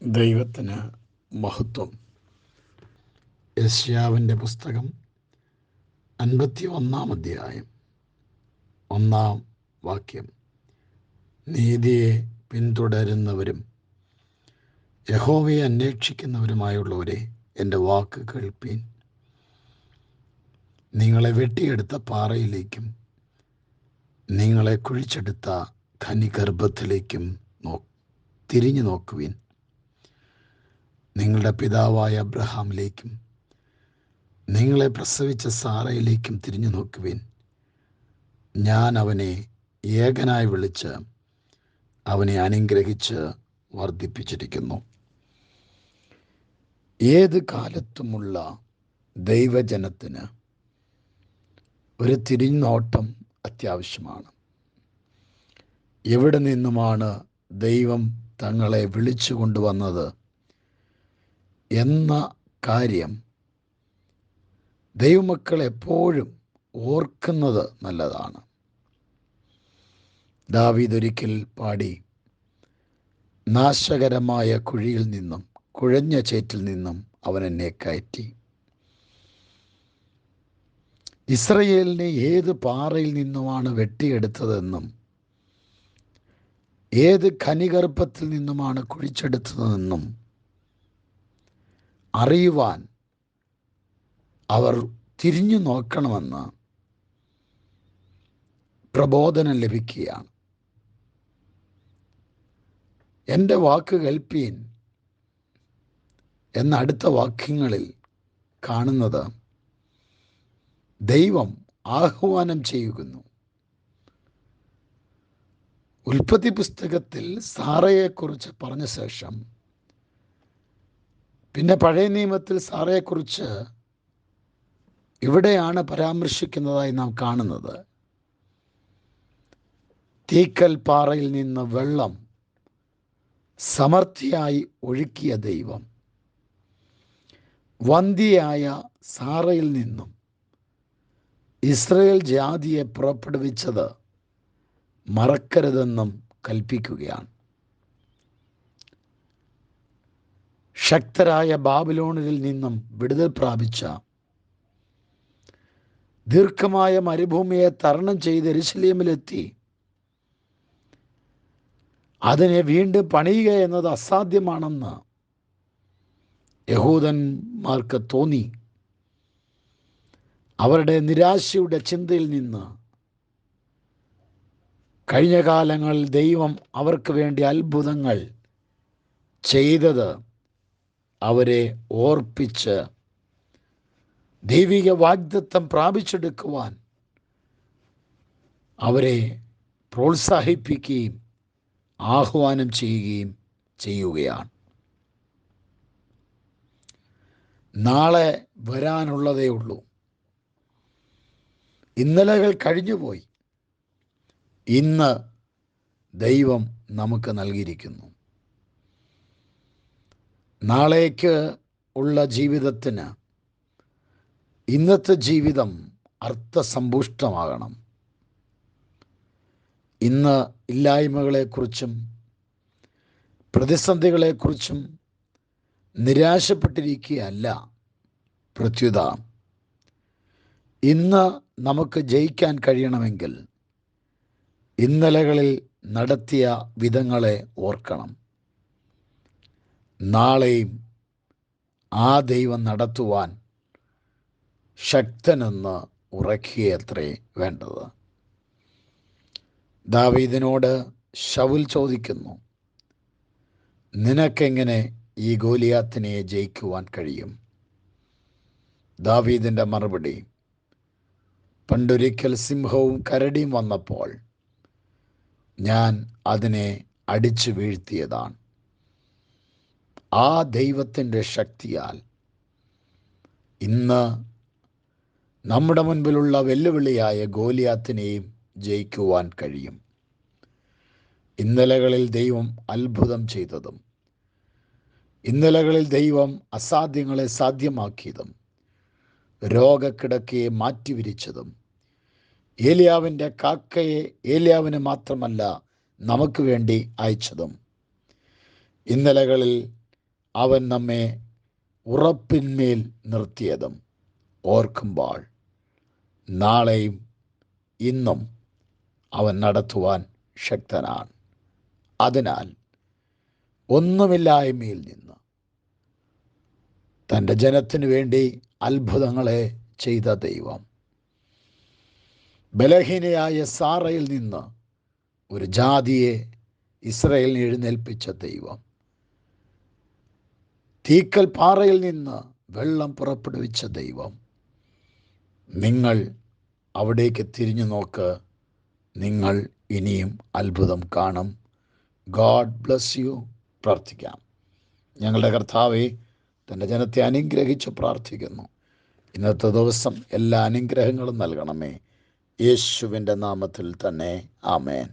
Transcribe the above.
ദൈവത്തിന് മഹത്വം. യെശയ്യാവിൻ്റെ പുസ്തകം 51 അധ്യായം 1 നീതിയെ പിന്തുടരുന്നവരും യഹോവയെ അന്വേഷിക്കുന്നവരുമായുള്ളവരെ, എൻ്റെ വാക്ക് കേൾപ്പീൻ. നിങ്ങളെ വെട്ടിയെടുത്ത പാറയിലേക്കും നിങ്ങളെ കുഴിച്ചെടുത്ത ഖനിഗർഭത്തിലേക്കും തിരിഞ്ഞു നോക്കുവിൻ. നിങ്ങളുടെ പിതാവായ അബ്രഹാമിലേക്കും നിങ്ങളെ പ്രസവിച്ച സാറയിലേക്കും തിരിഞ്ഞു നോക്കുവിൻ. ഞാൻ അവനെ ഏകനായി വിളിച്ച് അവനെ അനുഗ്രഹിച്ച് വർദ്ധിപ്പിച്ചിരിക്കുന്നു. ഏത് കാലത്തുമുള്ള ദൈവജനത്തിന് ഒരു തിരിഞ്ഞോട്ടം അത്യാവശ്യമാണ്. എവിടെ നിന്നുമാണ് ദൈവം തങ്ങളെ വിളിച്ചു കൊണ്ടുവന്നത് എന്ന കാര്യം ദൈവമക്കൾ എപ്പോഴും ഓർക്കുന്നത് നല്ലതാണ്. ദാവീദ് ഒരിക്കൽ പാടി, നാശകരമായ കുഴിയിൽ നിന്നും കുഴഞ്ഞ ചേറ്റിൽ നിന്നും അവൻ എന്നെ കയറ്റി. ഇസ്രയേലിനെ ഏത് പാറയിൽ നിന്നുമാണ് വെട്ടിയെടുത്തതെന്നും ഏത് ഖനിഗർഭത്തിൽ നിന്നുമാണ് കുഴിച്ചെടുത്തതെന്നും അറിയുവാൻ അവർ തിരിഞ്ഞു നോക്കണമെന്ന് പ്രബോധനം ലഭിക്കുകയാണ്. എൻ്റെ വാക്ക് കേൾപ്പീൻ എന്ന അടുത്ത വാക്യങ്ങളിൽ കാണുന്നത് ദൈവം ആഹ്വാനം ചെയ്യുന്നു. ഉൽപ്പത്തി പുസ്തകത്തിൽ സാറയെക്കുറിച്ച് പറഞ്ഞ ശേഷം പിന്നെ പഴയ നിയമത്തിൽ സാറയെക്കുറിച്ച് ഇവിടെയാണ് പരാമർശിക്കുന്നതായി നാം കാണുന്നത്. തീക്കൽ പാറയിൽ നിന്ന് വെള്ളം സമൃദ്ധിയായി ഒഴുക്കിയ ദൈവം വന്ധ്യയായ സാറയിൽ നിന്നും ഇസ്രായേൽ ജാതിയെ പുറപ്പെടുവിച്ചത് മറക്കരുതെന്നും കൽപ്പിക്കുകയാണ്. ശക്തരായ ബാബിലോണിൽ നിന്നും വിടുതൽ പ്രാപിച്ച ദീർഘമായ മരുഭൂമിയെ തരണം ചെയ്ത് യെരൂശലേമിലെത്തി അതിനെ വീണ്ടും പണിയുക എന്നത് അസാധ്യമാണെന്ന് യഹൂദന്മാർക്ക് തോന്നി. അവരുടെ നിരാശയുടെ ചിന്തയിൽ നിന്ന് കഴിഞ്ഞ കാലങ്ങളിൽ ദൈവം അവർക്ക് വേണ്ടി അത്ഭുതങ്ങൾ ചെയ്തത് അവരെ ഓർപ്പിച്ച് ദൈവിക വാഗ്ദത്തം പ്രാപിച്ചെടുക്കുവാൻ അവരെ പ്രോത്സാഹിപ്പിക്കുകയും ആഹ്വാനം ചെയ്യുകയാണ്. നാളെ വരാനുള്ളതേ ഉള്ളൂ. ഇന്നലകൾ കഴിഞ്ഞുപോയി. ഇന്ന് ദൈവം നമുക്ക് നൽകിയിരിക്കുന്നു. നാളേക്ക് ഉള്ള ജീവിതത്തിന് ഇന്നത്തെ ജീവിതം അർത്ഥസമ്പുഷ്ടമാകണം. ഇന്ന് ഇല്ലായ്മകളെക്കുറിച്ചും പ്രതിസന്ധികളെക്കുറിച്ചും നിരാശപ്പെട്ടിരിക്കുകയല്ല. പ്രത്യുത ഇന്ന് നമുക്ക് ജയിക്കാൻ കഴിയണമെങ്കിൽ ഇന്നലകളിൽ നടത്തിയ വിധങ്ങളെ ഓർക്കണം. നാളെയും ആ ദൈവം നടത്തുവാൻ ശക്തനെന്ന് ഉറക്കുകയത്രേ വേണ്ടത്. ദാവീദിനോട് ശൗൽ ചോദിക്കുന്നു, നിനക്കെങ്ങനെ ഈ ഗോലിയാത്തിനെ ജയിക്കുവാൻ കഴിയും? ദാവീദിൻ്റെ മറുപടി, പണ്ടൊരിക്കൽ സിംഹവും കരടിയും വന്നപ്പോൾ ഞാൻ അതിനെ അടിച്ചു വീഴ്ത്തിയതാണ്. ആ ദൈവത്തിൻ്റെ ശക്തിയാൽ ഇന്ന് നമ്മുടെ മുൻപിലുള്ള വെല്ലുവിളിയായ ഗോലിയാത്തിനെയും ജയിക്കുവാൻ കഴിയും. ഇന്നലകളിൽ ദൈവം അത്ഭുതം ചെയ്തതും ഇന്നലകളിൽ ദൈവം അസാധ്യങ്ങളെ സാധ്യമാക്കിയതും രോഗക്കിടക്കയെ മാറ്റിവിരിച്ചതും ഏലിയാവിൻ്റെ കാക്കയെ ഏലിയാവിന് മാത്രമല്ല നമുക്ക് വേണ്ടി അയച്ചതും ഇന്നലകളിൽ അവൻ നമ്മെ ഉറപ്പിന്മേൽ നിർത്തിയതും ഓർക്കുമ്പോൾ നാളെയും ഇന്നും അവൻ നടത്തുവാൻ ശക്തനാണ്. അതിനാൽ ഒന്നുമില്ലായ്മയിൽ നിന്ന് തൻ്റെ ജനത്തിനു വേണ്ടി അത്ഭുതങ്ങളെ ചെയ്ത ദൈവം, ബലഹീനയായ സാറയിൽ നിന്ന് ഒരു ജാതിയെ ഇസ്രായേലിനെ എഴുന്നേൽപ്പിച്ച ദൈവം, തീക്കൽ പാറയിൽ നിന്ന് വെള്ളം പുറപ്പെടുവിച്ച ദൈവം, നിങ്ങൾ അവിടേക്ക് തിരിഞ്ഞു നോക്ക്, നിങ്ങൾ ഇനിയും അത്ഭുതം കാണും. God bless you. പ്രാർത്ഥിക്കാം. ഞങ്ങളുടെ കർത്താവേ, തൻ്റെ ജനത്തെ അനുഗ്രഹിച്ച് പ്രാർത്ഥിക്കുന്നു. ഇന്നത്തെ ദിവസം എല്ലാ അനുഗ്രഹങ്ങളും നൽകണമേ. യേശുവിൻ്റെ നാമത്തിൽ തന്നെ. ആമേൻ.